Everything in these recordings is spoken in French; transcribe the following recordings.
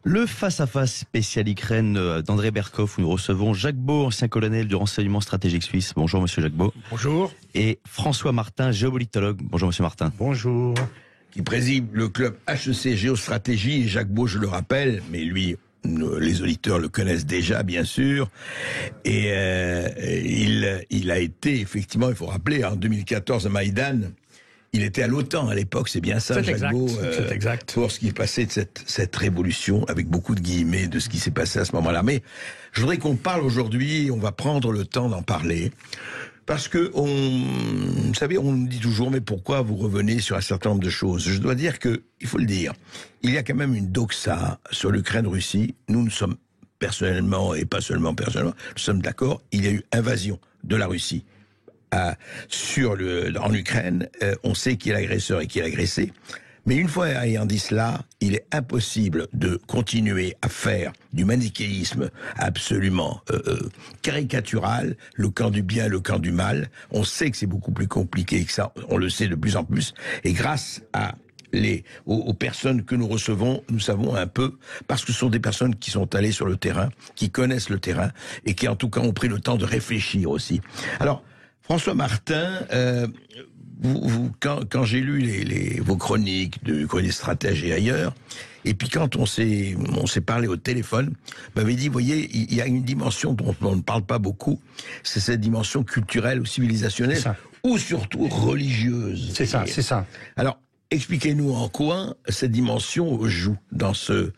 Le face-à-face spécial Ukraine d'André Berkoff, où nous recevons Jacques Beau, ancien colonel du renseignement stratégique suisse. Bonjour monsieur Jacques Beau. Bonjour. Et François Martin, géopolitologue. Bonjour monsieur Martin. Bonjour. Qui préside le club HEC Géostratégie, et Jacques Beau, je le rappelle, mais lui, les auditeurs le connaissent déjà, bien sûr. Et il a été, effectivement, il faut rappeler, en 2014 à Maïdan, il était à l'OTAN à l'époque, c'est bien ça, Jacques Beau, c'est exact. pour ce qui est passé de cette révolution, avec beaucoup de guillemets, de ce qui s'est passé à ce moment-là. Mais je voudrais qu'on parle aujourd'hui, on va prendre le temps d'en parler, parce que, vous savez, on nous dit toujours, mais pourquoi vous revenez sur un certain nombre de choses? Je dois dire que, il faut le dire, il y a quand même une doxa sur l'Ukraine-Russie. Nous sommes personnellement, et pas seulement personnellement, nous sommes d'accord, il y a eu invasion de la Russie en Ukraine. On sait qui est l'agresseur et qui est l'agressé. Mais une fois ayant dit cela, il est impossible de continuer à faire du manichéisme absolument caricatural, le camp du bien et le camp du mal. On sait que c'est beaucoup plus compliqué que ça, on le sait de plus en plus. Et grâce aux personnes que nous recevons, nous savons un peu, parce que ce sont des personnes qui sont allées sur le terrain, qui connaissent le terrain, et qui en tout cas ont pris le temps de réfléchir aussi. Alors, François Martin, quand j'ai lu vos chroniques de Chroniques Stratège et ailleurs, et puis quand on s'est parlé au téléphone, m'avait dit, vous voyez, il y a une dimension dont on ne parle pas beaucoup, c'est cette dimension culturelle ou civilisationnelle, ou surtout religieuse. C'est ça, c'est ça. Alors, expliquez-nous en quoi cette dimension joue dans ce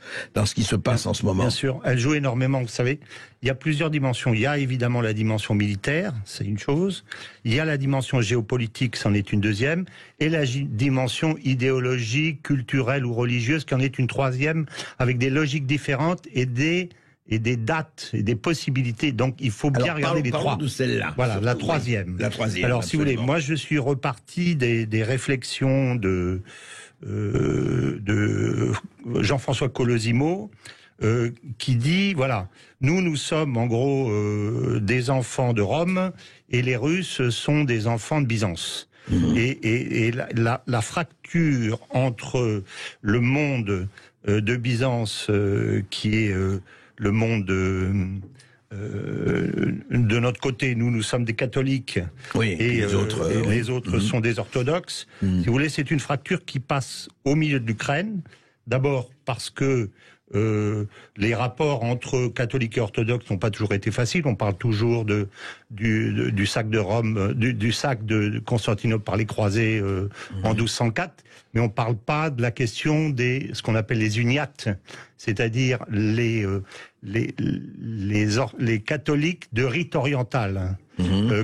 qui se passe en ce moment. Bien sûr, elle joue énormément, vous savez. Il y a plusieurs dimensions. Il y a évidemment la dimension militaire, c'est une chose. Il y a la dimension géopolitique, c'en est une deuxième. Et la dimension idéologique, culturelle ou religieuse, qui en est une troisième, avec des logiques différentes et des dates et des possibilités. Donc, il faut bien regarder les trois. De celle-là. Voilà, la troisième. La troisième. Alors, absolument. si vous voulez, moi, je suis reparti des réflexions de Jean-François Colosimo, qui dit, voilà, nous sommes en gros des enfants de Rome et les Russes sont des enfants de Byzance. Mmh. Et la fracture entre le monde de Byzance, qui est le monde de notre côté, nous sommes des catholiques, oui, et les autres sont des orthodoxes. Si vous voulez, c'est une fracture qui passe au milieu de l'Ukraine, d'abord parce que les rapports entre catholiques et orthodoxes n'ont pas toujours été faciles. On parle toujours du sac de Rome, du sac de Constantinople par les croisés en 1204, mais on parle pas de la question ce qu'on appelle les uniates, c'est-à-dire les catholiques de rite oriental.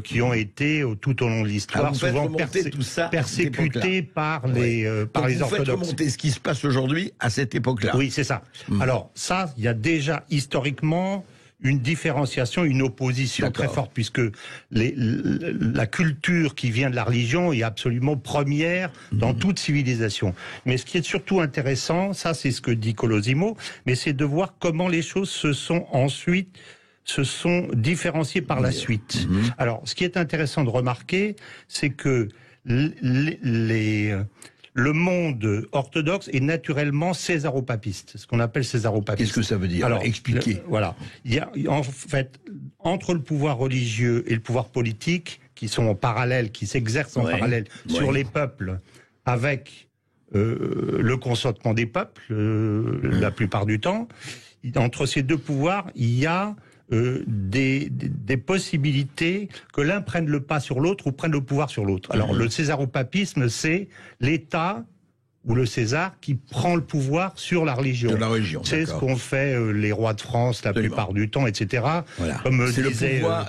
Qui ont été tout au long de l'histoire souvent persécutés par les orthodoxes. Vous faites remonter ce qui se passe aujourd'hui à cette époque-là. Oui, c'est ça. Alors ça, il y a déjà historiquement une différenciation, une opposition très forte, puisque la culture qui vient de la religion est absolument première dans toute civilisation. Mais ce qui est surtout intéressant, ça c'est ce que dit Colosimo, mais c'est de voir comment les choses se sont différenciées par la suite. Alors, ce qui est intéressant de remarquer, c'est que le monde orthodoxe est naturellement césaropapiste, ce qu'on appelle césaropapiste. Qu'est-ce que ça veut dire? Alors, expliquez. Voilà. Il y a, en fait, entre le pouvoir religieux et le pouvoir politique, qui sont en parallèle, qui s'exercent en parallèle sur les peuples, avec le consentement des peuples, la plupart du temps, entre ces deux pouvoirs, il y a des possibilités que l'un prenne le pas sur l'autre ou prenne le pouvoir sur l'autre. Alors, le césaropapisme, c'est l'État ou le César qui prend le pouvoir sur la religion. C'est ce qu'ont fait les rois de France la plupart du temps, etc. Voilà. Comme c'est disait, le pouvoir,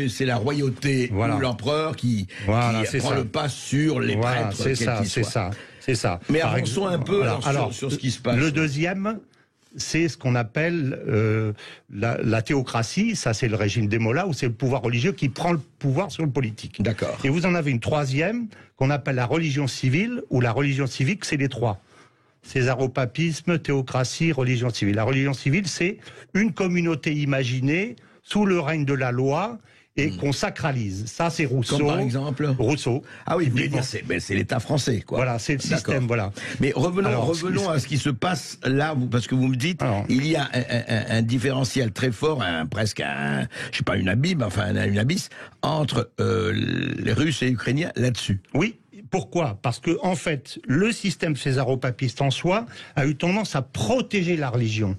c'est la royauté ou l'empereur qui prend le pas sur les prêtres. C'est ça. Mais avançons un peu sur ce qui se passe. Le deuxième, c'est ce qu'on appelle la théocratie, ça c'est le régime des mollahs, où c'est le pouvoir religieux qui prend le pouvoir sur le politique. D'accord. Et vous en avez une troisième, qu'on appelle la religion civile, ou la religion civique, c'est les trois. Césaropapisme, théocratie, religion civile. La religion civile, c'est une communauté imaginée, sous le règne de la loi, et qu'on sacralise. Ça, c'est Rousseau. Comme par exemple Rousseau. Ah oui, vous voulez dire, c'est l'État français, quoi. Voilà, c'est le système, voilà. Mais revenons à ce qui se passe là, parce que vous me dites, il y a un différentiel très fort, presque je sais pas, une abysse, entre les Russes et les Ukrainiens là-dessus. Oui. Pourquoi? Parce que, en fait, le système césaropapiste en soi a eu tendance à protéger la religion,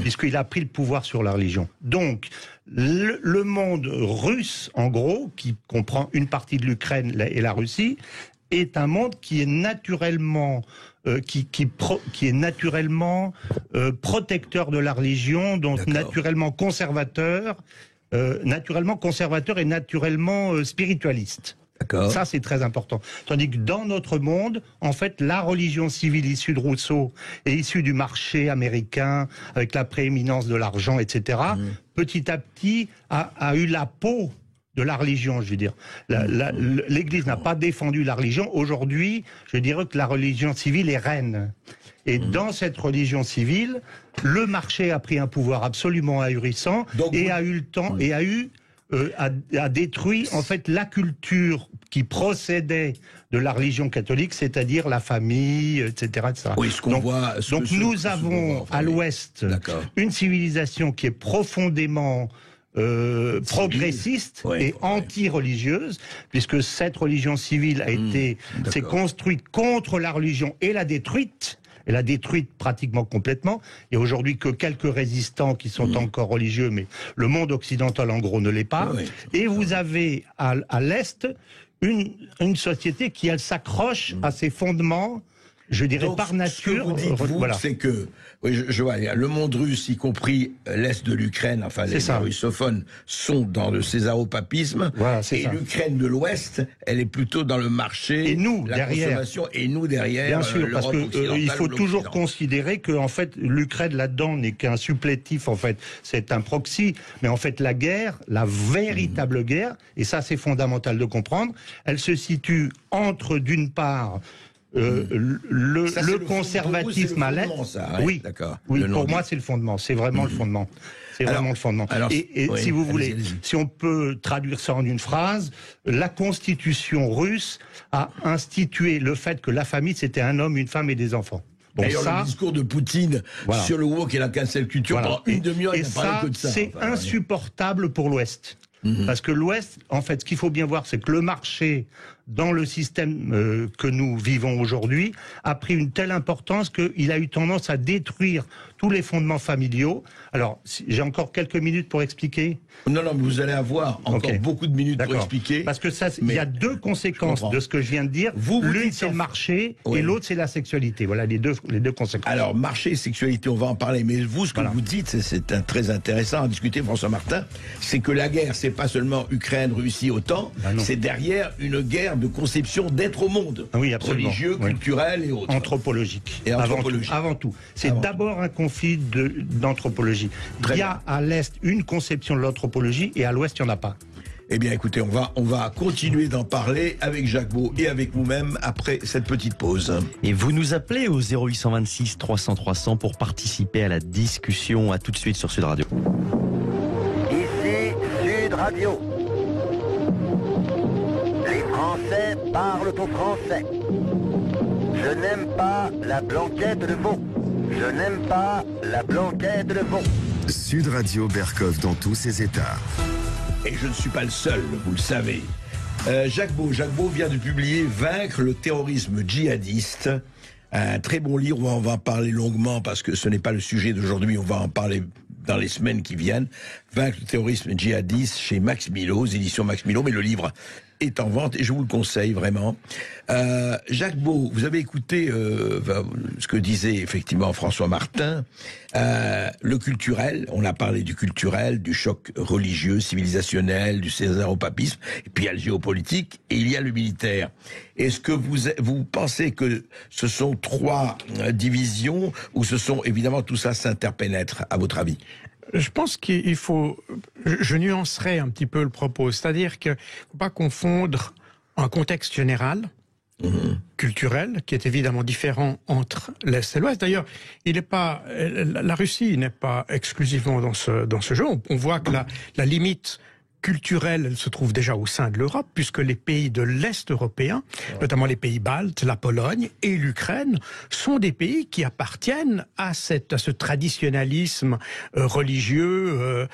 puisqu'il a pris le pouvoir sur la religion. Donc, le monde russe, en gros, qui comprend une partie de l'Ukraine et la Russie, est un monde qui est naturellement protecteur de la religion, donc naturellement conservateur et naturellement spiritualiste. Ça, c'est très important. Tandis que dans notre monde, en fait, la religion civile issue de Rousseau et issue du marché américain, avec la prééminence de l'argent, etc., petit à petit a eu la peau de la religion, je veux dire. L'Église n'a pas défendu la religion. Aujourd'hui, je dirais que la religion civile est reine. Et dans cette religion civile, le marché a pris un pouvoir absolument ahurissant et a eu le temps a détruit en fait la culture qui procédait de la religion catholique, c'est-à-dire la famille, etc. Oui, ce qu'on voit. Donc nous avons à l'Ouest une civilisation qui est profondément progressiste et anti-religieuse, puisque cette religion civile s'est construite contre la religion et l'a détruite. Elle a détruite pratiquement complètement. Il y a aujourd'hui que quelques résistants qui sont encore religieux, mais le monde occidental, en gros, ne l'est pas. Et vous avez à l'Est une société qui, elle, s'accroche à ses fondements, je dirais, donc, par nature. Ce que vous dites, c'est que je vois, le monde russe, y compris l'Est de l'Ukraine, enfin les russophones, sont dans le césaropapisme, et l'Ukraine de l'Ouest, elle est plutôt dans le marché, et nous, la consommation, et nous derrière. Bien sûr, parce que il faut toujours considérer que en fait l'Ukraine là-dedans n'est qu'un supplétif, en fait, c'est un proxy, mais en fait la guerre, la véritable guerre, et ça c'est fondamental de comprendre, elle se situe entre d'une part le conservatisme à l'Est. Oui, pour moi c'est le fondement, c'est vraiment le fondement. C'est vraiment le fondement. Et si vous voulez, si on peut traduire ça en une phrase, la constitution russe a institué le fait que la famille c'était un homme, une femme et des enfants. D'ailleurs, le discours de Poutine sur le woke et la cancel culture, pendant une demi-heure, il n'a parlé que de ça. C'est insupportable pour l'Ouest. Parce que l'Ouest, en fait, ce qu'il faut bien voir, c'est que le marché, dans le système que nous vivons aujourd'hui, a pris une telle importance qu'il a eu tendance à détruire tous les fondements familiaux. Alors, j'ai encore quelques minutes pour expliquer. Non, mais vous allez avoir encore beaucoup de minutes pour expliquer. Parce que ça, il y a deux conséquences de ce que je viens de dire. L'une, c'est le marché, et l'autre, c'est la sexualité. Voilà les deux conséquences. Alors, marché et sexualité, on va en parler. Mais vous, ce que vous dites, c'est très intéressant à discuter, François Martin, c'est que la guerre, c'est pas seulement Ukraine, Russie, OTAN, c'est derrière une guerre de conception d'être au monde. Religieux, culturel et autres. Anthropologique. Et anthropologique. Avant tout. C'est d'abord un conflit d'anthropologie. Il y a à l'Est une conception de l'anthropologie et à l'Ouest, il n'y en a pas. Eh bien, écoutez, on va continuer d'en parler avec Jacques Beau et avec vous-même après cette petite pause. Et vous nous appelez au 0826 300 300 pour participer à la discussion. À tout de suite sur Sud Radio. Ici Sud Radio. Les Français parlent au français. Je n'aime pas la blanquette de veau. Je n'aime pas la blanquette de veau. Sud Radio Berkov dans tous ses états. Et je ne suis pas le seul, vous le savez. Jacques Beau vient de publier « Vaincre le terrorisme djihadiste ». Un très bon livre, on va en parler longuement parce que ce n'est pas le sujet d'aujourd'hui, on va en parler dans les semaines qui viennent. « Vaincre le terrorisme djihadiste » chez Max Milo, aux éditions Max Milo, mais le livre est en vente et je vous le conseille vraiment. Jacques Beau, vous avez écouté ce que disait effectivement François Martin, le culturel, on a parlé du culturel, du choc religieux, civilisationnel, du césaropapisme, et puis il y a le géopolitique et il y a le militaire. Est-ce que vous pensez que ce sont trois divisions ou ce sont évidemment tout ça s'interpénètre à votre avis? Je pense qu'il faut... Je nuancerai un petit peu le propos. C'est-à-dire qu'il ne faut pas confondre un contexte général, culturel, qui est évidemment différent entre l'Est et l'Ouest. D'ailleurs, la Russie n'est pas exclusivement dans ce jeu. On voit que la limite culturelle, elle se trouve déjà au sein de l'Europe, puisque les pays de l'Est européen, notamment les pays baltes, la Pologne et l'Ukraine, sont des pays qui appartiennent à ce traditionnalisme religieux,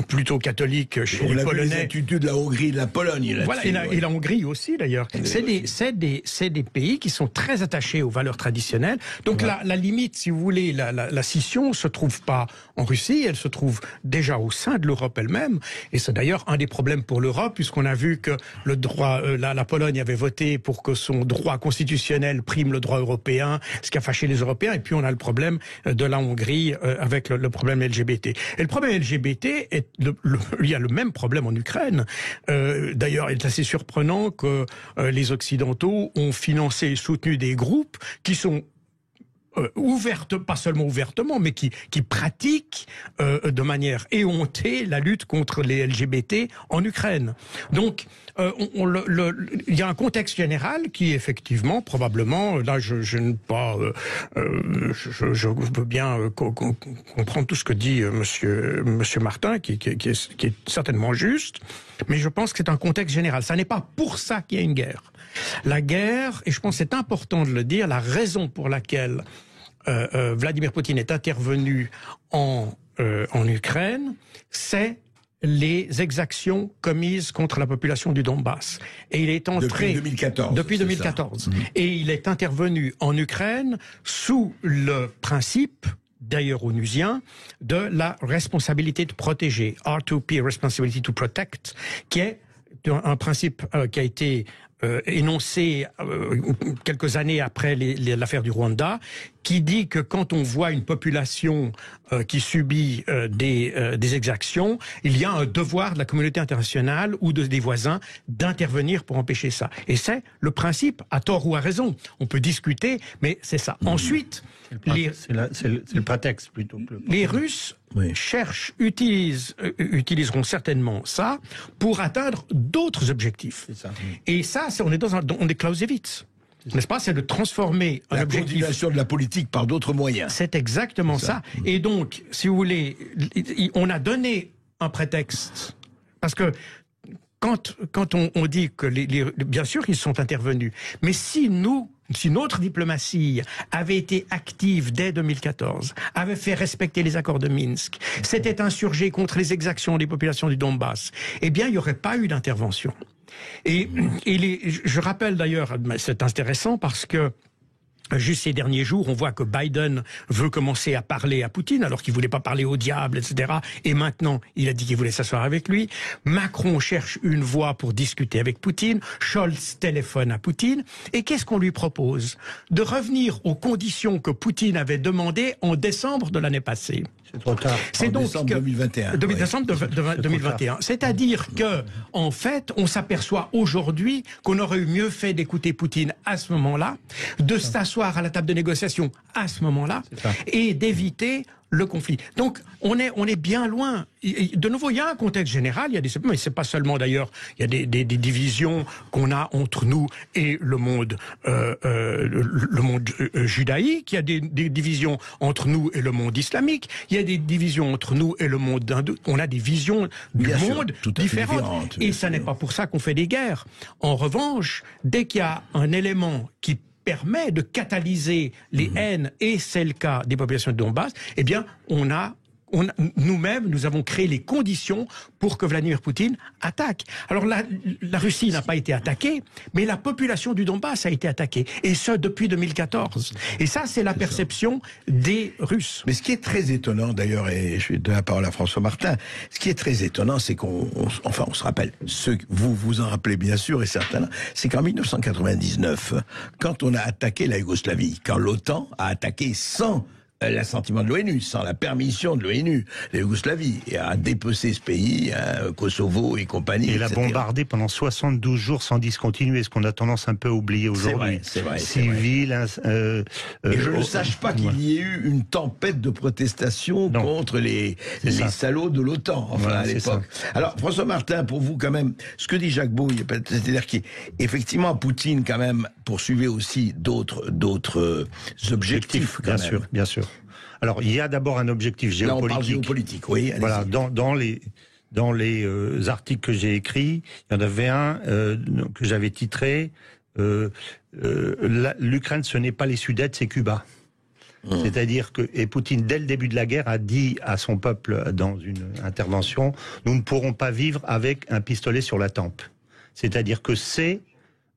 plutôt catholique chez les Polonais. Les attitudes de la Hongrie et de la Pologne. Voilà, et la Hongrie aussi d'ailleurs. C'est des pays qui sont très attachés aux valeurs traditionnelles. Donc la limite, si vous voulez, la scission se trouve pas en Russie, elle se trouve déjà au sein de l'Europe elle-même. Et c'est d'ailleurs un des problèmes pour l'Europe, puisqu'on a vu que le droit, la Pologne avait voté pour que son droit constitutionnel prime le droit européen, ce qui a fâché les Européens. Et puis on a le problème de la Hongrie avec le problème LGBT. Et le problème LGBT, il y a le même problème en Ukraine. D'ailleurs, il est assez surprenant que les Occidentaux ont financé et soutenu des groupes qui sont pas seulement ouvertement, mais qui pratiquent de manière éhontée la lutte contre les LGBT en Ukraine. Donc, il y a un contexte général qui, effectivement, probablement, là, je veux bien comprendre tout ce que dit Monsieur Martin, qui est certainement juste, mais je pense que c'est un contexte général. Ça n'est pas pour ça qu'il y a une guerre. La guerre, et je pense que c'est important de le dire, la raison pour laquelle Vladimir Poutine est intervenu en Ukraine, c'est les exactions commises contre la population du Donbass. Et il est entré... Depuis 2014. Et il est intervenu en Ukraine sous le principe, d'ailleurs onusien, de la responsabilité de protéger. R2P, Responsibility to Protect, qui est un principe qui a été énoncé quelques années après l'affaire du Rwanda, qui dit que quand on voit une population qui subit des exactions, il y a un devoir de la communauté internationale ou des voisins d'intervenir pour empêcher ça. Et c'est le principe, à tort ou à raison. On peut discuter, mais c'est ça. Ensuite, c'est le prétexte plutôt. Les Russes utiliseront certainement ça pour atteindre d'autres objectifs. C'est ça. Et ça, on est Clausewitz. N'est-ce pas? C'est de transformer un objectif. La continuation de la politique par d'autres moyens. C'est exactement ça. Et donc, si vous voulez, on a donné un prétexte. Parce que quand on dit que bien sûr, ils sont intervenus. Mais si notre diplomatie avait été active dès 2014, avait fait respecter les accords de Minsk, s'était insurgée contre les exactions des populations du Donbass, eh bien, il n'y aurait pas eu d'intervention. Et je rappelle d'ailleurs, c'est intéressant parce que juste ces derniers jours, on voit que Biden veut commencer à parler à Poutine, alors qu'il voulait pas parler au diable, etc. Et maintenant, il a dit qu'il voulait s'asseoir avec lui. Macron cherche une voie pour discuter avec Poutine. Scholz téléphone à Poutine. Et qu'est-ce qu'on lui propose? De revenir aux conditions que Poutine avait demandées en décembre de l'année passée. C'est trop tard. C'est donc décembre 2021. Décembre 2021. C'est-à-dire que, en fait, on s'aperçoit aujourd'hui qu'on aurait eu mieux fait d'écouter Poutine à ce moment-là, de s'asseoir à la table de négociation à ce moment-là, et d'éviter le conflit. Donc, on est bien loin. De nouveau, il y a un contexte général, il y a mais c'est pas seulement d'ailleurs, il y a des divisions qu'on a entre nous et le monde judaïque, il y a des divisions entre nous et le monde islamique, il y a des divisions entre nous et le monde hindou. On a des visions du monde différentes. Et ça n'est pas pour ça qu'on fait des guerres. En revanche, dès qu'il y a un élément qui permet de catalyser les haines, et c'est le cas des populations de Donbass, eh bien, nous-mêmes, nous avons créé les conditions pour que Vladimir Poutine attaque. Alors la Russie n'a pas été attaquée, mais la population du Donbass a été attaquée. Et ce, depuis 2014. Et ça, c'est la perception des Russes. Mais ce qui est très étonnant, d'ailleurs, et je vais donner la parole à François Martin, ce qui est très étonnant, c'est on se rappelle, vous en rappelez bien sûr, et certains, c'est qu'en 1999, quand on a attaqué la Yougoslavie, quand l'OTAN a attaqué sans l'assentiment de l'ONU, sans la permission de l'ONU, la Yougoslavie, et a dépecé ce pays, Kosovo et compagnie. Et l'a bombardé pendant 72 jours sans discontinuer, ce qu'on a tendance un peu à oublier aujourd'hui. C'est vrai. Civil. Et je ne sache pas qu'il y ait eu une tempête de protestation contre les salauds de l'OTAN, à l'époque. Alors, François Martin, pour vous, quand même, ce que dit Jacques Beau, c'est-à-dire qu'effectivement, Poutine, quand même, poursuivait aussi d'autres objectifs, quand même. Bien sûr. Alors, il y a d'abord un objectif géopolitique. Là, on parle géopolitique, oui. Voilà, dans dans les articles que j'ai écrits, il y en avait un que j'avais titré l'Ukraine, ce n'est pas les Sudètes, c'est Cuba. C'est-à-dire que, et Poutine, dès le début de la guerre, a dit à son peuple dans une intervention, nous ne pourrons pas vivre avec un pistolet sur la tempe. C'est-à-dire que c'est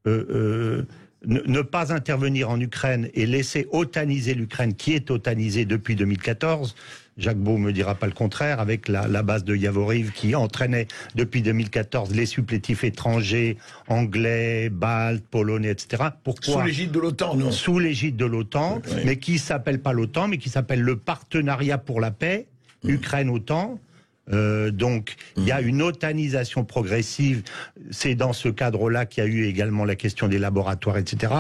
ne pas intervenir en Ukraine et laisser otaniser l'Ukraine, qui est otanisée depuis 2014. Jacques Beau me dira pas le contraire, avec la base de Yavoriv qui entraînait depuis 2014 les supplétifs étrangers, anglais, baltes, polonais, etc. Pourquoi ? Sous l'égide de l'OTAN, non ? Sous l'égide de l'OTAN, oui. mais qui s'appelle pas l'OTAN, mais qui s'appelle le Partenariat pour la paix, Ukraine-OTAN. Donc, il y a une otanisation progressive. C'est dans ce cadre-là qu'il y a eu également la question des laboratoires, etc.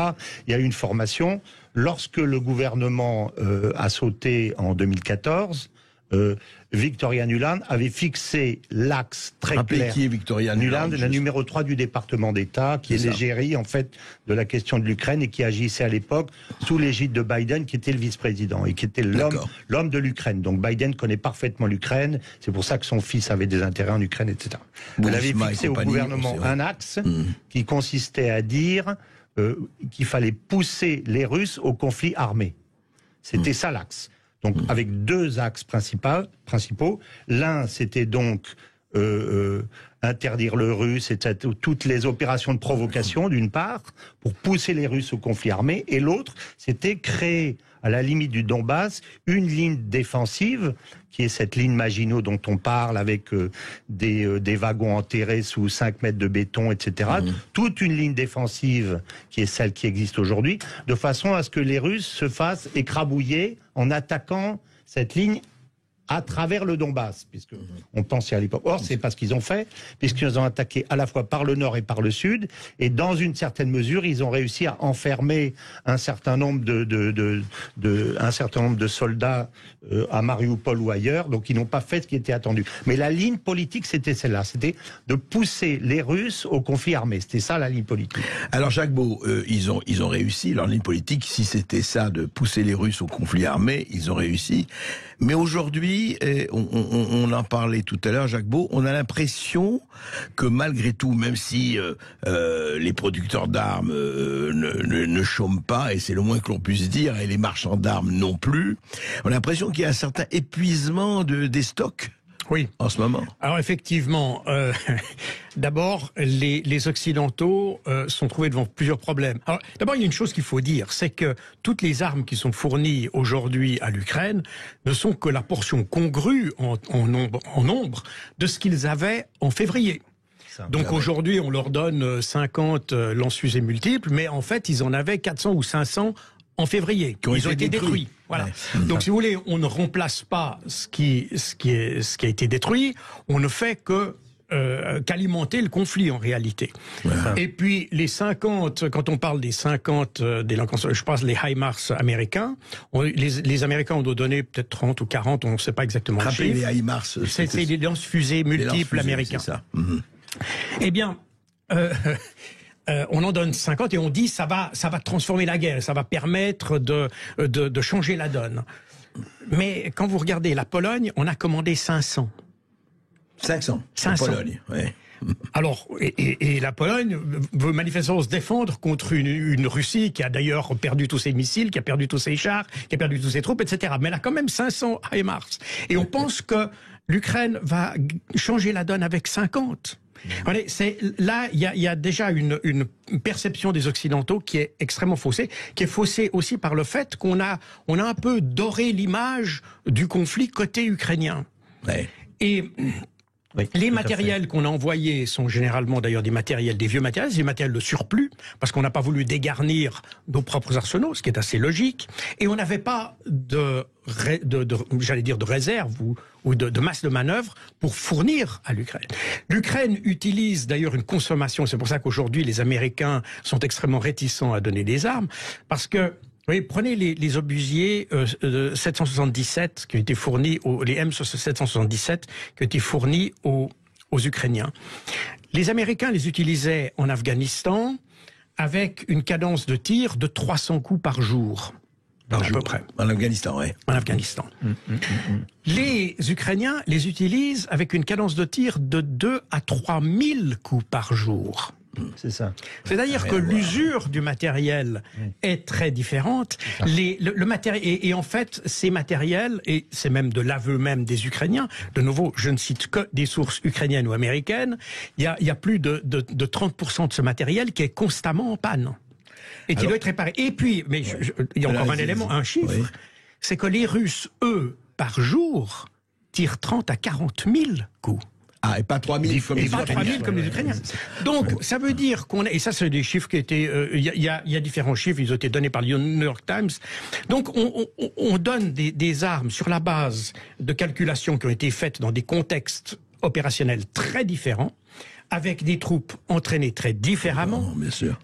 Il y a eu une formation. Lorsque le gouvernement a sauté en 2014, Victoria Nuland avait fixé l'axe très clair. Qui est Victoria Nuland, la numéro 3 du département d'État, qui est l'égérie, en fait, de la question de l'Ukraine et qui agissait à l'époque sous l'égide de Biden, qui était le vice-président et qui était l'homme de l'Ukraine. Donc Biden connaît parfaitement l'Ukraine. C'est pour ça que son fils avait des intérêts en Ukraine, etc. Elle avait fixé au gouvernement un axe qui consistait à dire qu'il fallait pousser les Russes au conflit armé. C'était ça l'axe. Donc avec deux axes principaux. L'un, c'était donc interdire le russe et toutes les opérations de provocation, d'une part, pour pousser les Russes au conflit armé. Et l'autre, c'était créer, à la limite du Donbass, une ligne défensive, qui est cette ligne Maginot dont on parle, avec des wagons enterrés sous 5 mètres de béton, etc. Toute une ligne défensive qui est celle qui existe aujourd'hui, de façon à ce que les Russes se fassent écrabouiller en attaquant cette ligne à travers le Donbass, puisque on pensait à l'époque. Or, c'est pas ce qu'ils ont fait, puisqu'ils ont attaqué à la fois par le nord et par le sud, et dans une certaine mesure, ils ont réussi à enfermer un certain nombre de soldats à Mariupol ou ailleurs, donc ils n'ont pas fait ce qui était attendu. Mais la ligne politique, c'était celle-là, c'était de pousser les Russes au conflit armé. C'était ça la ligne politique. Alors Jacques Beau, ils ont réussi leur ligne politique. Si c'était ça, de pousser les Russes au conflit armé, ils ont réussi. Mais aujourd'hui, on en parlait tout à l'heure, Jacques Beau, on a l'impression que malgré tout, même si les producteurs d'armes ne chôment pas, et c'est le moins que l'on puisse dire, et les marchands d'armes non plus, on a l'impression qu'il y a un certain épuisement des stocks. Oui. En ce moment. Alors effectivement, d'abord, les Occidentaux sont trouvés devant plusieurs problèmes. Alors d'abord, il y a une chose qu'il faut dire, c'est que toutes les armes qui sont fournies aujourd'hui à l'Ukraine ne sont que la portion congrue en nombre de ce qu'ils avaient en février. Donc aujourd'hui, on leur donne 50 lance-fusées multiples, mais en fait, ils en avaient 400 ou 500 en février. Ils ont été détruits. Voilà. Ouais. Donc, si vous voulez, on ne remplace pas ce qui a été détruit. On ne fait que qu'alimenter le conflit en réalité. Ouais. Et puis les 50, quand on parle des 50 je pense les HIMARS américains, les Américains ont donné peut-être 30 ou 40, on ne sait pas exactement le chiffre. Les HIMARS, c'est des lance-fusées multiples américains. C'est ça. Eh bien, on en donne 50 et on dit ça va transformer la guerre, ça va permettre de changer la donne. Mais quand vous regardez la Pologne, on a commandé 500. 500. Pologne, ouais. Alors, et la Pologne veut manifestement se défendre contre une Russie qui a d'ailleurs perdu tous ses missiles, qui a perdu tous ses chars, qui a perdu toutes ses troupes, etc. Mais elle a quand même 500 HIMARS. Et on pense que l'Ukraine va changer la donne avec 50. Là, il y a déjà une perception des Occidentaux qui est extrêmement faussée, qui est faussée aussi par le fait qu'on a un peu doré l'image du conflit côté ukrainien. Ouais. Et les matériels qu'on a envoyés sont généralement d'ailleurs des vieux matériels, des matériels de surplus, parce qu'on n'a pas voulu dégarnir nos propres arsenaux, ce qui est assez logique, et on n'avait pas de réserve ou de masse de manœuvre pour fournir à l'Ukraine. L'Ukraine utilise d'ailleurs une consommation, c'est pour ça qu'aujourd'hui les Américains sont extrêmement réticents à donner des armes, parce que oui, prenez les obusiers 777 qui ont été fournis, les M777 qui ont été fournis aux Ukrainiens. Les Américains les utilisaient en Afghanistan avec une cadence de tir de 300 coups par jour. par à jour. peu près. En Afghanistan, oui. En Afghanistan. Les Ukrainiens les utilisent avec une cadence de tir de 2 à 3 000 coups par jour. C'est ça. C'est-à-dire que l'usure du matériel est très différente. Le matériel et en fait, ces matériels, et c'est même de l'aveu même des Ukrainiens, de nouveau, je ne cite que des sources ukrainiennes ou américaines, il y a plus de 30% de ce matériel qui est constamment en panne et qui doit être réparé. Et puis, mais il y a encore un élément, un chiffre, c'est que les Russes, eux, par jour, tirent 30 à 40 000 coups. Ah, et pas 3000 comme les Pas 3000 comme les Ukrainiens. Donc, ça veut dire qu'on a, et ça c'est des chiffres qui étaient, il y a différents chiffres, ils ont été donnés par le New York Times. Donc, on donne des armes sur la base de calculations qui ont été faites dans des contextes opérationnels très différents, avec des troupes entraînées très différemment, bien sûr.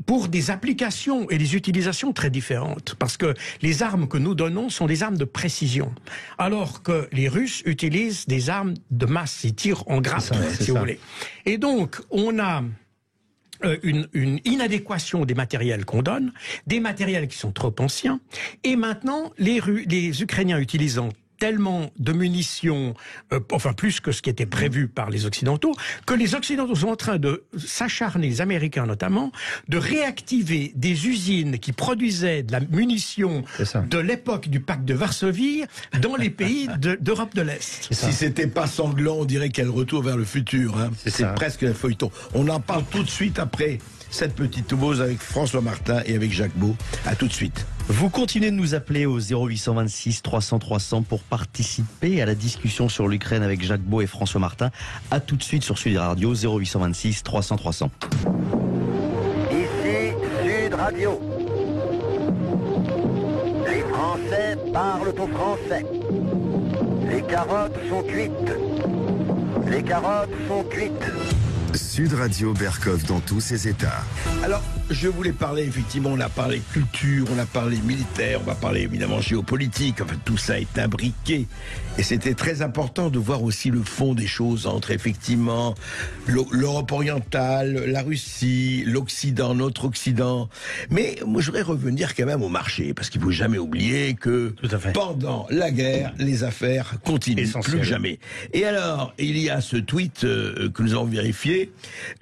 Pour des applications et des utilisations très différentes. Parce que les armes que nous donnons sont des armes de précision. Alors que les Russes utilisent des armes de masse, ils tirent en grappe, si vous voulez. Et donc, on a une inadéquation des matériels qu'on donne, des matériels qui sont trop anciens, et maintenant, les Ukrainiens utilisant tellement de munitions, enfin plus que ce qui était prévu par les Occidentaux, que les Occidentaux sont en train de s'acharner, les Américains notamment, de réactiver des usines qui produisaient de la munition de l'époque du pacte de Varsovie dans les pays d'Europe de l'Est. Si c'était pas sanglant, on dirait qu'elle retourne vers le futur. Hein. C'est presque un feuilleton. On en parle tout de suite après cette petite pause avec François Martin et avec Jacques Beau. À tout de suite. Vous continuez de nous appeler au 0826 300 300 pour participer à la discussion sur l'Ukraine avec Jacques Beau et François Martin. À tout de suite sur Sud Radio, 0826 300 300. Ici Sud Radio. Les Français parlent au français. Les carottes sont cuites. Les carottes sont cuites. Sud Radio Berkov dans tous ses états. Alors, je voulais parler, effectivement, on a parlé culture, on a parlé militaire, on va parler évidemment géopolitique, enfin tout ça est imbriqué. Et c'était très important de voir aussi le fond des choses entre, effectivement, l'Europe orientale, la Russie, l'Occident, notre Occident. Mais moi, je voudrais revenir quand même au marché, parce qu'il ne faut jamais oublier que pendant la guerre, les affaires continuent, plus que jamais. Et alors, il y a ce tweet que nous avons vérifié.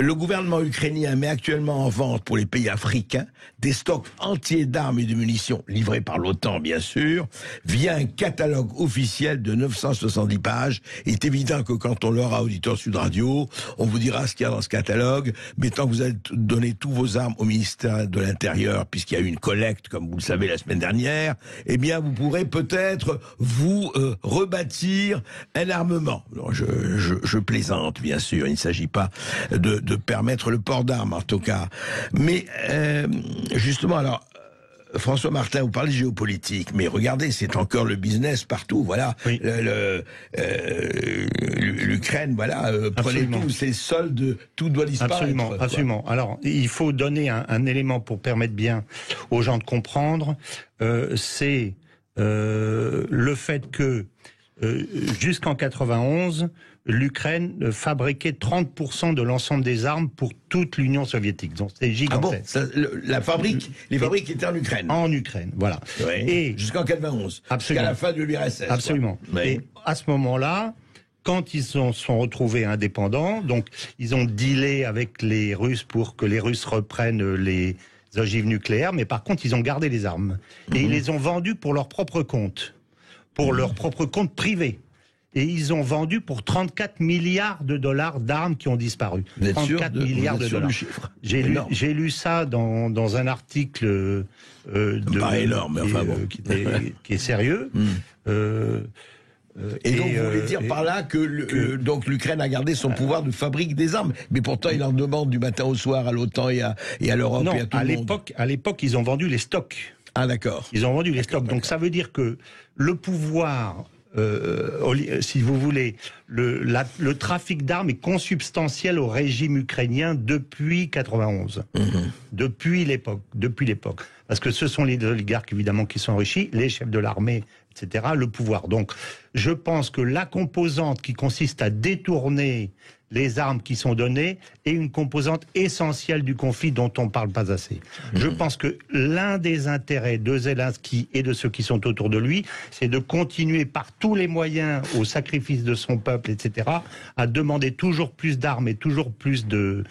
Le gouvernement ukrainien met actuellement en vente pour les pays africains des stocks entiers d'armes et de munitions livrés par l'OTAN, bien sûr, via un catalogue officiel de 970 pages. Il est évident que quand on l'aura, auditeur Sud Radio, on vous dira ce qu'il y a dans ce catalogue, mais tant que vous avez donné tous vos armes au ministère de l'Intérieur, puisqu'il y a eu une collecte, comme vous le savez, la semaine dernière, eh bien, vous pourrez peut-être vous rebâtir un armement. Alors, je plaisante, bien sûr, il ne s'agit pas de permettre le port d'armes, en tout cas. Mais, justement, alors, François Martin, vous parlez de géopolitique, mais regardez, c'est encore le business partout, voilà. Oui. L'Ukraine, voilà, prenez tout, c'est soldes, tout doit disparaître. Absolument, absolument. Alors, il faut donner un élément pour permettre bien aux gens de comprendre, c'est le fait que jusqu'en 91, l'Ukraine fabriquait 30% de l'ensemble des armes pour toute l'Union soviétique. Donc c'est gigantesque. Ah bon, les fabriques étaient en Ukraine. En Ukraine, voilà. Oui. Et jusqu'en 91. Jusqu'à la fin de l'URSS. Absolument. Oui. Et à ce moment-là, quand ils sont retrouvés indépendants, donc ils ont dealé avec les Russes pour que les Russes reprennent les ogives nucléaires, mais par contre ils ont gardé les armes. Et ils les ont vendues pour leur propre compte. Pour leur propre compte privé. Et ils ont vendu pour 34 milliards de dollars d'armes qui ont disparu. 34 milliards de dollars. J'ai lu ça dans un article pas énorme, mais enfin bon. qui est sérieux. Et donc vous voulez dire par là que donc l'Ukraine a gardé son pouvoir de fabrique des armes, mais pourtant il en demande du matin au soir à l'OTAN et à l'Europe et à tout le monde. À l'époque, ils ont vendu les stocks. Ah d'accord. Ils ont vendu les stocks. Donc ça veut dire que le pouvoir, si vous voulez, le trafic d'armes est consubstantiel au régime ukrainien depuis 91. Depuis l'époque. parce que ce sont les oligarques évidemment qui sont enrichis, les chefs de l'armée, etc., le pouvoir. Donc je pense que la composante qui consiste à détourner les armes qui sont données est une composante essentielle du conflit dont on ne parle pas assez. Je pense que l'un des intérêts de Zelensky et de ceux qui sont autour de lui, c'est de continuer par tous les moyens, au sacrifice de son peuple, etc., à demander toujours plus d'armes et toujours plus de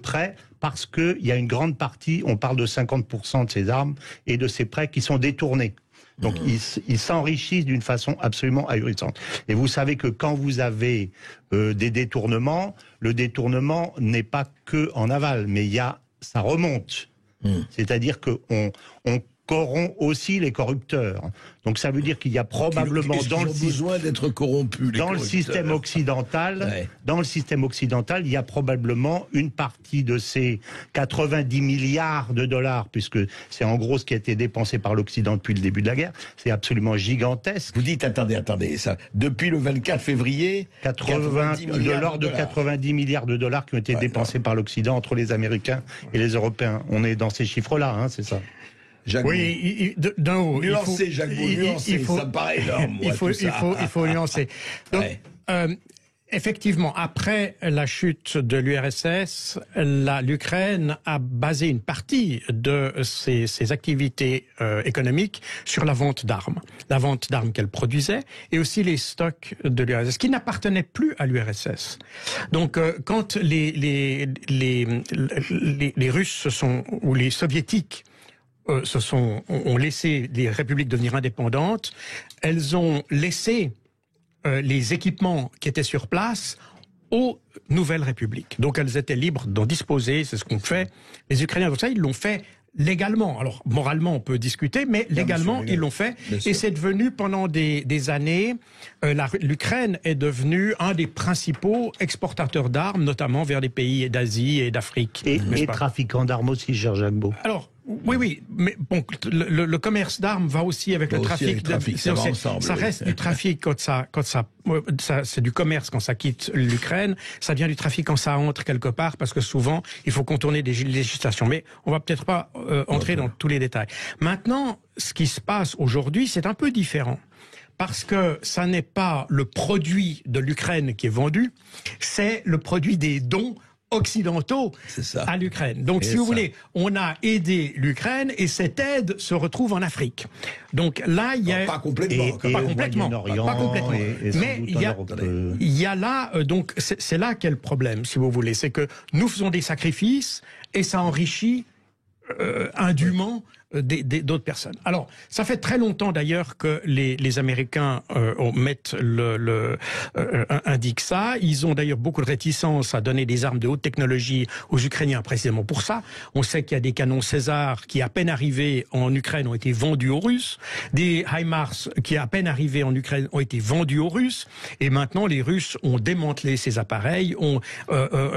prêts, parce qu'il y a une grande partie, on parle de 50% de ces armes et de ces prêts qui sont détournés. Donc ils s'enrichissent d'une façon absolument ahurissante. Et vous savez que quand vous avez des détournements, le détournement n'est pas que en aval, mais ça remonte. C'est-à-dire qu'on corrompt aussi les corrupteurs. Donc ça veut dire qu'il y a probablement dans le besoin d'être corrompus. Dans le système occidental, il y a probablement une partie de ces 90 milliards de dollars, puisque c'est en gros ce qui a été dépensé par l'Occident depuis le début de la guerre. C'est absolument gigantesque. Vous dites, attendez, ça, depuis le 24 février, 90 milliards de dollars qui ont été dépensés par l'Occident entre les Américains et les Européens. On est dans ces chiffres-là, hein, c'est ça. Jacques oui, d'un haut. Nuancer, Jacques nuancer, ça me paraît énorme. Il faut nuancer. Donc, effectivement, après la chute de l'URSS, l'Ukraine a basé une partie de ses activités économiques sur la vente d'armes. La vente d'armes qu'elle produisait et aussi les stocks de l'URSS, qui n'appartenaient plus à l'URSS. Donc, quand les Russes ou les Soviétiques ont laissé les républiques devenir indépendantes, elles ont laissé les équipements qui étaient sur place aux nouvelles républiques. Donc elles étaient libres d'en disposer, c'est ce qu'ont fait les Ukrainiens. Donc ça, ils l'ont fait légalement. Alors moralement, on peut discuter, mais légalement, ils l'ont fait. Et c'est devenu pendant des années, l'Ukraine est devenue un des principaux exportateurs d'armes, notamment vers les pays d'Asie et d'Afrique. Et trafiquants d'armes aussi, cher Jacques Beau. Alors, oui, mais bon, le commerce d'armes va aussi avec le trafic. Ça reste du trafic quand ça, c'est du commerce quand ça quitte l'Ukraine. Ça devient du trafic quand ça entre quelque part, parce que souvent il faut contourner des législations. Mais on va peut-être pas entrer dans tous les détails. Maintenant, ce qui se passe aujourd'hui, c'est un peu différent. Parce que ça n'est pas le produit de l'Ukraine qui est vendu, c'est le produit des dons occidentaux à l'Ukraine. Donc, si vous voulez, on a aidé l'Ukraine et cette aide se retrouve en Afrique. Donc là, il y a... Pas complètement. Pas complètement. Mais il y a là, donc c'est là qu'est le problème, si vous voulez. C'est que nous faisons des sacrifices et ça enrichit indûment d'autres personnes. Alors, ça fait très longtemps d'ailleurs que les Américains indiquent ça. Ils ont d'ailleurs beaucoup de réticence à donner des armes de haute technologie aux Ukrainiens précisément pour ça. On sait qu'il y a des canons César qui, à peine arrivés en Ukraine, ont été vendus aux Russes. Des HIMARS qui, à peine arrivés en Ukraine, ont été vendus aux Russes. Et maintenant, les Russes ont démantelé ces appareils, ont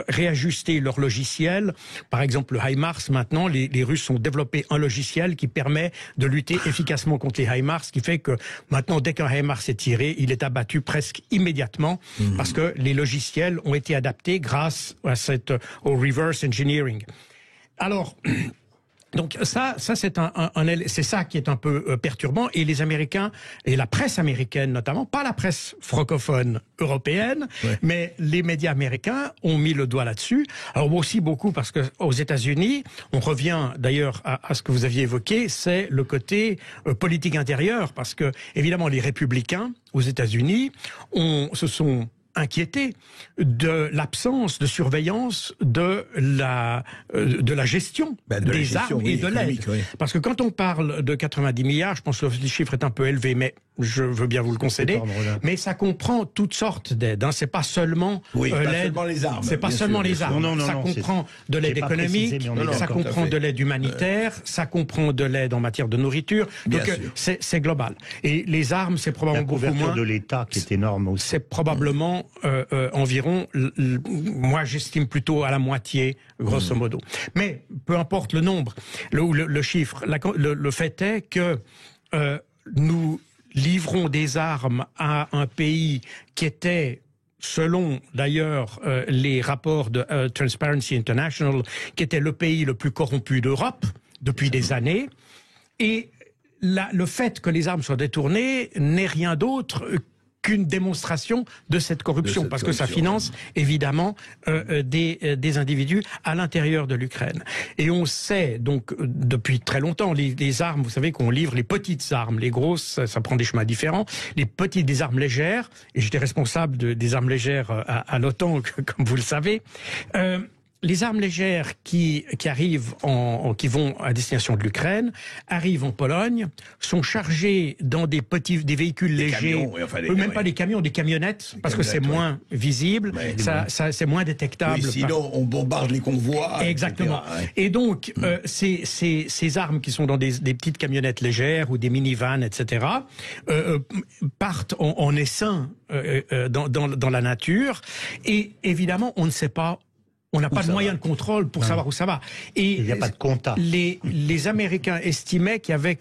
réajusté leur logiciel. Par exemple, le HIMARS, maintenant, les Russes ont développé un logiciel qui permet de lutter efficacement contre les HIMARS, ce qui fait que maintenant, dès qu'un HIMARS est tiré, il est abattu presque immédiatement, parce que les logiciels ont été adaptés grâce à au reverse engineering. Alors... Donc ça c'est c'est ça qui est un peu perturbant, et les Américains et la presse américaine notamment, pas la presse francophone européenne, mais les médias américains ont mis le doigt là-dessus. Alors aussi beaucoup parce que aux États-Unis, on revient d'ailleurs à ce que vous aviez évoqué, c'est le côté politique intérieur, parce que évidemment les républicains aux États-Unis se sont inquiétés de l'absence de surveillance de la gestion des armes et de l'aide. Parce que quand on parle de 90 milliards, je pense que le chiffre est un peu élevé, mais je veux bien vous le concéder, mais ça comprend toutes sortes d'aides. Hein. C'est pas seulement l'aide. C'est pas seulement les armes. Ça comprend de l'aide économique, ça comprend de l'aide humanitaire, ça comprend de l'aide en matière de nourriture. Donc c'est global. Et les armes, c'est probablement beaucoup moins. La couverture de l'État qui est énorme aussi. C'est probablement environ, moi j'estime plutôt à la moitié, grosso modo. Mais peu importe le nombre, le chiffre, le fait est que nous livrons des armes à un pays qui était, selon d'ailleurs les rapports de Transparency International, qui était le pays le plus corrompu d'Europe. depuis des années. Et le fait que les armes soient détournées n'est rien d'autre qu'une démonstration de cette corruption, parce que ça finance évidemment des individus à l'intérieur de l'Ukraine. Et on sait donc depuis très longtemps, les armes, vous savez qu'on livre les petites armes, les grosses, ça prend des chemins différents, des armes légères, et j'étais responsable des armes légères à l'OTAN, comme vous le savez. Les armes légères qui arrivent qui vont à destination de l'Ukraine arrivent en Pologne, sont chargées dans des véhicules légers, même pas des camions, des camionnettes, parce que c'est moins visible, c'est moins détectable. Oui, sinon on bombarde les convois. Exactement. Etc. Et donc ces armes qui sont dans des petites camionnettes légères ou des minivans, etc., partent en essaim dans la nature, et évidemment on ne sait pas. On n'a pas de moyen de contrôle pour savoir où ça va. Et il n'y a pas de compta. Les Américains estimaient qu'il y avait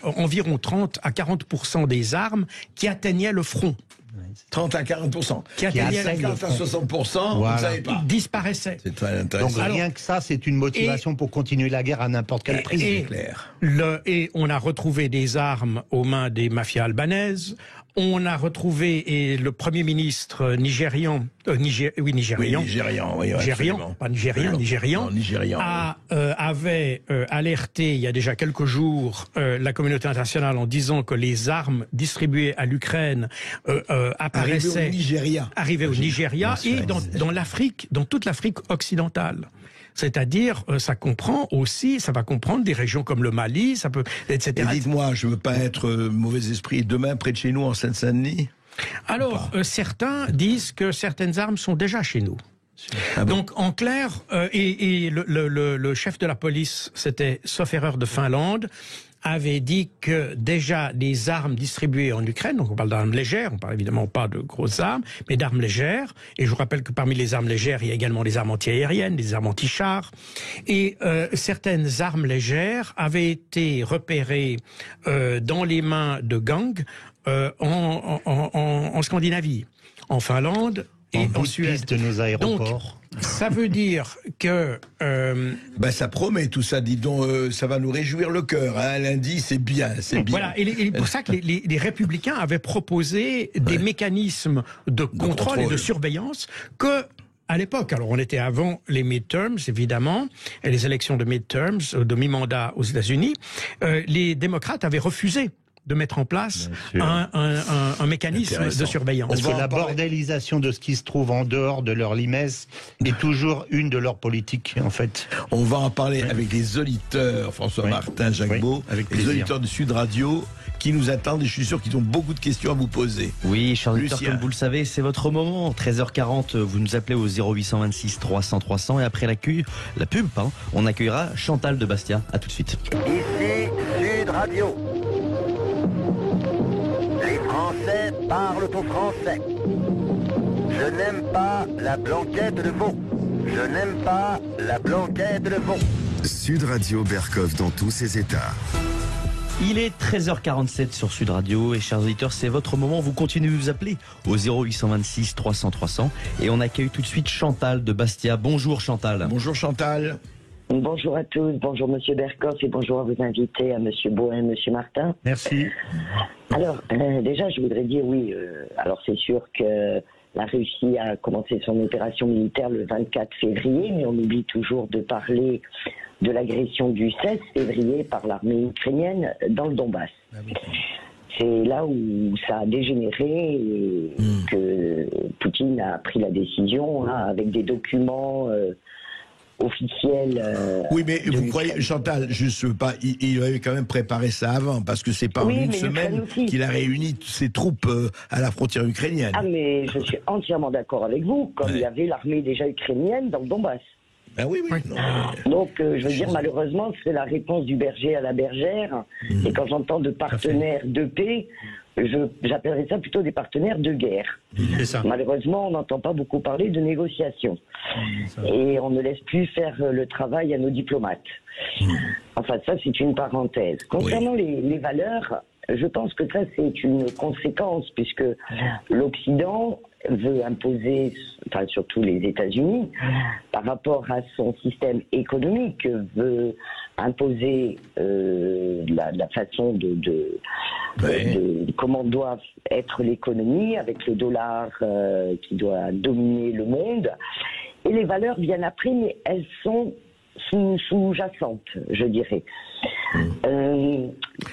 environ 30 à 40% des armes qui atteignaient le front. 30 à 40%. Qui atteignaient 50 à 60%, vous ne savez pas. Disparaissaient. C'est très intéressant. Donc rien que ça, c'est une motivation pour continuer la guerre à n'importe quel prix. C'est clair. Et on a retrouvé des armes aux mains des mafias albanaises. On a retrouvé, et le Premier ministre nigérian, avait alerté il y a déjà quelques jours la communauté internationale en disant que les armes distribuées à l'Ukraine apparaissaient arrivaient au Nigeria et dans l'Afrique, dans toute l'Afrique occidentale. C'est-à-dire, ça va comprendre des régions comme le Mali, ça peut, etc. Et dites-moi, je ne veux pas être mauvais esprit, demain près de chez nous en Seine-Saint-Denis? Alors, certains disent que certaines armes sont déjà chez nous. Ah bon? Donc, en clair, le chef de la police, c'était, sauf erreur, de Finlande, avait dit que déjà les armes distribuées en Ukraine, donc on parle d'armes légères, on parle évidemment pas de grosses armes, mais d'armes légères, et je vous rappelle que parmi les armes légères, il y a également les armes antiaériennes, des armes anti-chars, et certaines armes légères avaient été repérées dans les mains de gangs en Scandinavie, en Finlande, et en Suède. De nos aéroports. Donc, ça veut dire que... ça promet tout ça, dis donc, ça va nous réjouir le cœur. Hein. Lundi, c'est bien, c'est bien. Voilà, et pour ça que les Républicains avaient proposé des mécanismes de contrôle et de surveillance que... À l'époque, alors on était avant les midterms, évidemment, et les élections de midterms, de mi-mandat aux États-Unis, les démocrates avaient refusé de mettre en place un mécanisme de surveillance. Parce que la bordélisation de ce qui se trouve en dehors de leur limesse est toujours une de leurs politiques, en fait. On va en parler avec les auditeurs, François Martin, Jacques Beau, les auditeurs de Sud Radio, qui nous attendent, et je suis sûr qu'ils ont beaucoup de questions à vous poser. Oui, chers auditeurs, comme vous le savez, c'est votre moment. 13h40, vous nous appelez au 0826 300 300, et après la pub, on accueillera Chantal de Bastia. À tout de suite. Ici Sud Radio. Les Français parlent au français. Je n'aime pas la blanquette de veau. Je n'aime pas la blanquette de veau. Sud Radio Berkov dans tous ses états. Il est 13h47 sur Sud Radio, et chers auditeurs, c'est votre moment. Vous continuez de nous appeler au 0826 300 300, et on accueille tout de suite Chantal de Bastia. Bonjour Chantal. Bonjour Chantal. Bonjour à tous, bonjour Monsieur Berkov et bonjour à vos invités, à Monsieur Beau et Monsieur Martin. Merci. Alors, déjà, je voudrais dire oui. Alors, c'est sûr que la Russie a commencé son opération militaire le 24 février, mais on oublie toujours de parler de l'agression du 16 février par l'armée ukrainienne dans le Donbass. Ah oui. C'est là où ça a dégénéré et que Poutine a pris la décision avec des documents officiels. Oui, mais vous croyez, Chantal, il avait quand même préparé ça avant, parce que c'est pas en une semaine qu'il a réuni ses troupes à la frontière ukrainienne. Ah, mais je suis entièrement d'accord avec vous, comme il y avait l'armée déjà ukrainienne dans le Donbass. Ben oui. Donc, je veux dire, malheureusement, c'est la réponse du berger à la bergère. Et quand j'entends de partenaires de paix, j'appellerais ça plutôt des partenaires de guerre. C'est ça. Malheureusement, on n'entend pas beaucoup parler de négociations. Et on ne laisse plus faire le travail à nos diplomates. Enfin, ça, c'est une parenthèse. Concernant les valeurs, je pense que ça, c'est une conséquence, puisque l'Occident veut imposer, enfin surtout les États-Unis, par rapport à son système économique, veut imposer la façon de comment doit être l'économie, avec le dollar qui doit dominer le monde. Et les valeurs viennent après, mais elles sont sous-jacentes, je dirais.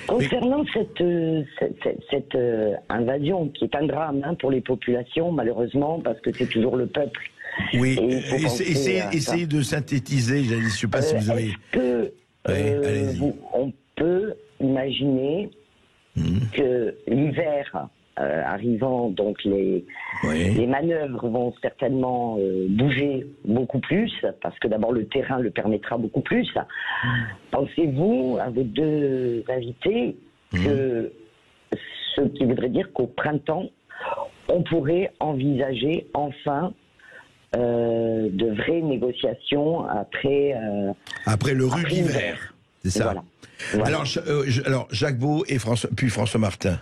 Concernant cette invasion, qui est un drame pour les populations, malheureusement, parce que c'est toujours le peuple. Oui, essayez de synthétiser, je ne sais pas si vous avez... On peut imaginer que l'hiver arrivant, donc les manœuvres vont certainement bouger beaucoup plus, parce que d'abord le terrain le permettra beaucoup plus. Pensez-vous, à vos deux invités, que ce qui voudrait dire qu'au printemps, on pourrait envisager enfin de vraies négociations après le rude hiver, c'est ça. Voilà. Alors Jacques Beau et François Martin.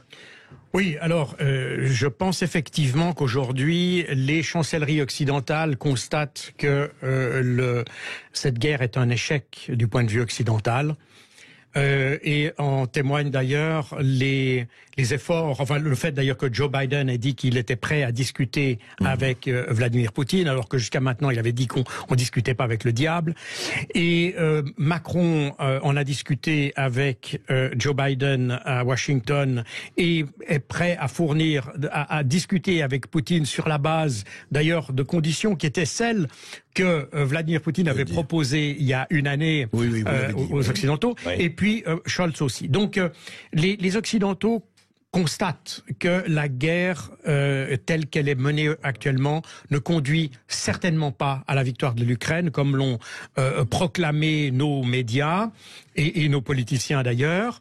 Oui, alors je pense effectivement qu'aujourd'hui les chancelleries occidentales constatent que cette guerre est un échec du point de vue occidental. Et en témoignent d'ailleurs les efforts, enfin le fait d'ailleurs que Joe Biden ait dit qu'il était prêt à discuter avec Vladimir Poutine, alors que jusqu'à maintenant il avait dit qu'on discutait pas avec le diable. Et Macron en a discuté avec Joe Biden à Washington et est prêt à fournir, à discuter avec Poutine sur la base d'ailleurs de conditions qui étaient celles que Vladimir Poutine avait proposées il y a une année aux Occidentaux, et puis Scholz aussi. Donc les Occidentaux constatent que la guerre telle qu'elle est menée actuellement ne conduit certainement pas à la victoire de l'Ukraine, comme l'ont proclamé nos médias et nos politiciens d'ailleurs,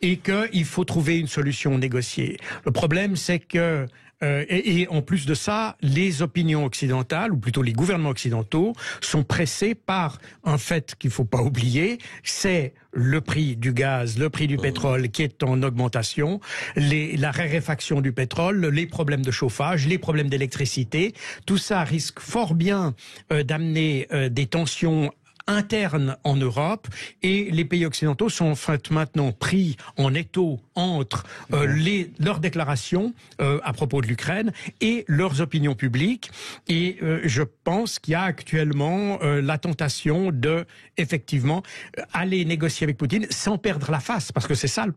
et qu'il faut trouver une solution négociée. Le problème, c'est que et en plus de ça, les opinions occidentales, ou plutôt les gouvernements occidentaux, sont pressés par un fait qu'il ne faut pas oublier, c'est le prix du gaz, le prix du pétrole qui est en augmentation, la raréfaction du pétrole, les problèmes de chauffage, les problèmes d'électricité. Tout ça risque fort bien d'amener des tensions interne en Europe, et les pays occidentaux sont en fait maintenant pris en étau entre leurs déclarations à propos de l'Ukraine et leurs opinions publiques, et je pense qu'il y a actuellement la tentation de effectivement aller négocier avec Poutine sans perdre la face, parce que c'est ça le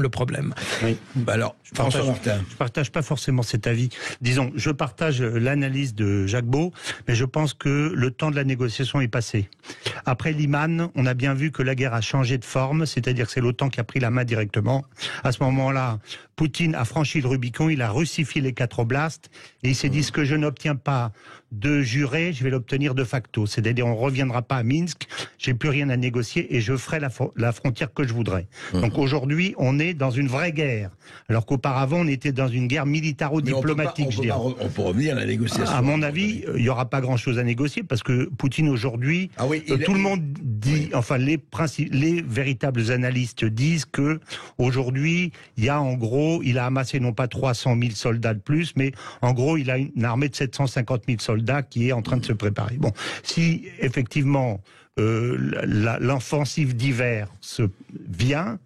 problème. Oui. Alors, François Martin. Je partage pas forcément cet avis. Disons, je partage l'analyse de Jacques Beau, mais je pense que le temps de la négociation est passé. Après Liman, on a bien vu que la guerre a changé de forme, c'est-à-dire que c'est l'OTAN qui a pris la main directement. À ce moment-là, Poutine a franchi le Rubicon, il a russifié les 4 oblasts, et il s'est dit, ce que je n'obtiens pas de juré, je vais l'obtenir de facto. C'est-à-dire, on ne reviendra pas à Minsk, j'ai plus rien à négocier, et je ferai la frontière que je voudrais. Donc aujourd'hui, on est dans une vraie guerre, alors qu'auparavant, on était dans une guerre militaro-diplomatique, je dirais. On peut revenir à la négociation. À mon avis, il n'y aura pas grand-chose à négocier, parce que Poutine aujourd'hui, tout le monde dit, enfin les véritables analystes disent que aujourd'hui, il y a en gros, il a amassé non pas 300 000 soldats de plus, mais en gros, il a une armée de 750 000 soldats qui est en train de se préparer. Bon, si effectivement l'offensive d'hiver vient,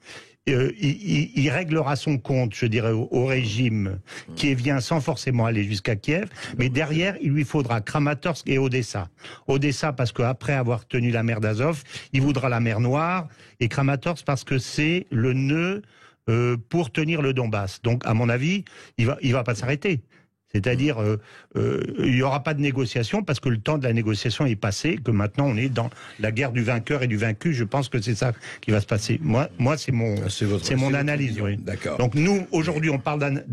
il réglera son compte, je dirais, au régime qui vient sans forcément aller jusqu'à Kiev, mais derrière, il lui faudra Kramatorsk et Odessa. Odessa parce qu'après avoir tenu la mer d'Azov, il voudra la mer Noire, et Kramatorsk parce que c'est le nœud pour tenir le Donbass. Donc, à mon avis, il va pas s'arrêter. C'est-à-dire, il n'y aura pas de négociation parce que le temps de la négociation est passé, que maintenant on est dans la guerre du vainqueur et du vaincu. Je pense que c'est ça qui va se passer. Moi, c'est mon analyse. Oui. D'accord. Donc nous, aujourd'hui, on parle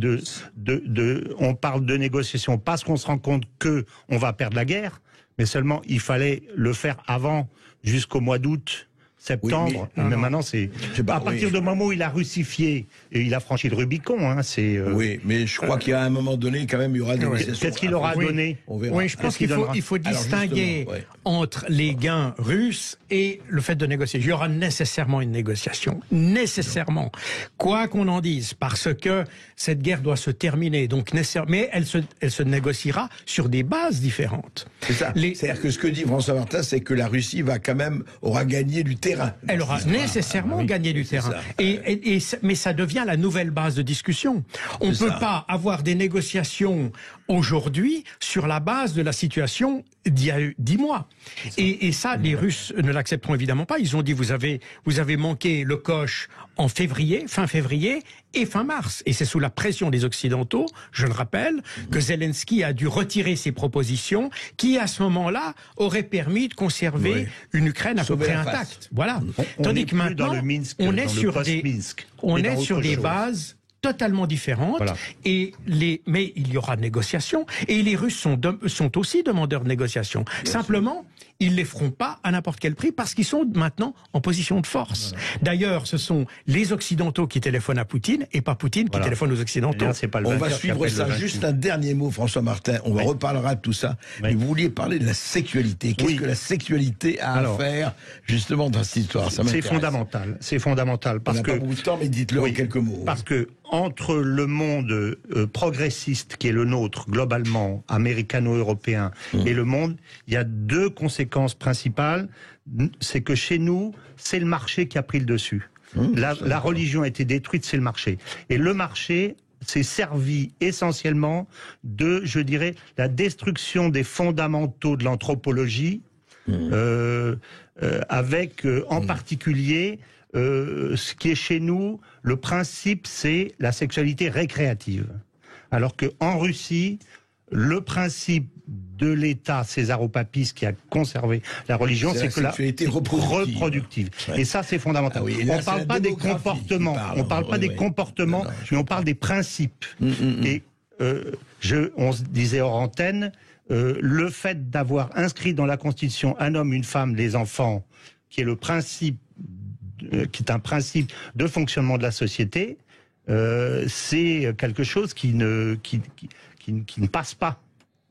on parle de négociation parce qu'on se rend compte que on va perdre la guerre, mais seulement il fallait le faire avant, jusqu'au mois d'août. Septembre, mais maintenant c'est à partir du moment où il a russifié et il a franchi le Rubicon, hein, c'est. Oui, mais je crois qu'il y a un moment donné, quand même, il y aura des négociations. Qu'est-ce qu'il aura donné? On verra. Oui, je pense qu'il faut distinguer entre les gains russes et le fait de négocier. Il y aura nécessairement une négociation, nécessairement, quoi qu'on en dise, parce que cette guerre doit se terminer. Donc, mais elle se négociera sur des bases différentes. C'est ça. C'est-à-dire que ce que dit François Martin, c'est que la Russie aura gagné du terrain. terrain. Elle aura nécessairement gagné du terrain. Mais ça devient la nouvelle base de discussion. On ne peut pas avoir des négociations aujourd'hui sur la base de la situation d'il y a eu 10 mois. Et ça, les Russes ne l'accepteront évidemment pas. Ils ont dit, vous avez manqué le coche en février, fin février et fin mars. Et c'est sous la pression des Occidentaux, je le rappelle, que Zelensky a dû retirer ses propositions qui, à ce moment-là, auraient permis de conserver une Ukraine à peu près intacte. Voilà. Tandis que maintenant, on est sur des bases totalement différentes, mais il y aura négociation, et les Russes sont aussi demandeurs de négociation. Simplement, ils ne les feront pas à n'importe quel prix parce qu'ils sont maintenant en position de force. D'ailleurs, ce sont les Occidentaux qui téléphonent à Poutine et pas Poutine qui téléphone aux Occidentaux. On va suivre ça. Juste un dernier mot, François Martin. On reparlera de tout ça. Mais vous vouliez parler de la sexualité. Qu'est-ce que la sexualité a à faire justement dans cette histoire? C'est fondamental. C'est fondamental. On n'a pas beaucoup de temps, mais dites-le en quelques mots. Parce que entre le monde progressiste qui est le nôtre, globalement, américano-européen, et le monde, il y a deux conséquences principales. C'est que chez nous, c'est le marché qui a pris le dessus. La religion a été détruite, c'est le marché. Et le marché s'est servi essentiellement de, je dirais, la destruction des fondamentaux de l'anthropologie, avec en particulier... ce qui est chez nous, le principe, c'est la sexualité récréative. Alors qu'en Russie, le principe de l'État césaropapiste qui a conservé la religion, c'est que la sexualité reproductive. Et ça, c'est fondamental. On ne parle pas des comportements, mais on parle des principes. Et on se disait hors antenne, le fait d'avoir inscrit dans la Constitution un homme, une femme, les enfants, qui est le principe, qui est un principe de fonctionnement de la société, c'est quelque chose qui ne passe pas.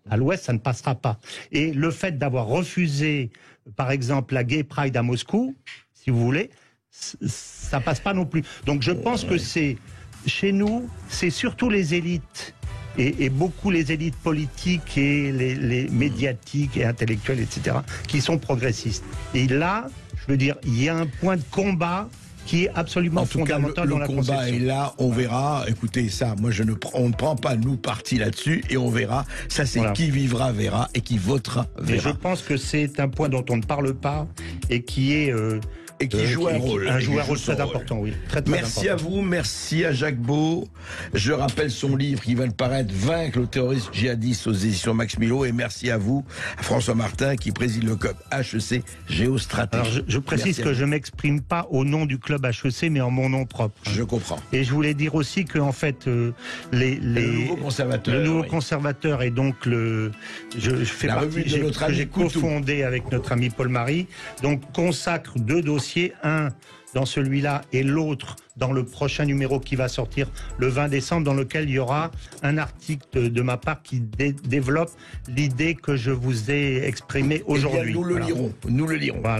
À l'Ouest, ça ne passera pas. Et le fait d'avoir refusé, par exemple, la Gay Pride à Moscou, si vous voulez, ça passe pas non plus. Donc je pense que chez nous, c'est surtout les élites, et beaucoup les élites politiques et les médiatiques et intellectuelles, etc., qui sont progressistes. Et là, je veux dire, il y a un point de combat qui est absolument fondamental dans la conception. Le combat est là, on verra. Écoutez, ça, moi, on ne prend pas nous parti là-dessus, et on verra. Ça, c'est qui vivra verra, et qui votera verra. Et je pense que c'est un point dont on ne parle pas, et qui est... et qui joue un rôle. Un rôle très important, oui. Très merci important. À vous, merci à Jacques Beau. Je rappelle son livre qui vient de paraître, Vaincre le terrorisme djihadiste, aux éditions Max Milo. Et merci à vous, à François Martin, qui préside le club HEC Géostratégie. Alors je précise que je ne m'exprime pas au nom du club HEC, mais en mon nom propre. Je comprends. Et je voulais dire aussi que, en fait, le nouveau conservateur et donc je fais partie, j'ai cofondé avec notre ami Paul Marie, donc consacre 2 dossiers. Un dans celui-là et l'autre dans le prochain numéro qui va sortir le 20 décembre, dans lequel il y aura un article de ma part qui développe l'idée que je vous ai exprimée aujourd'hui. Nous le lirons. Voilà.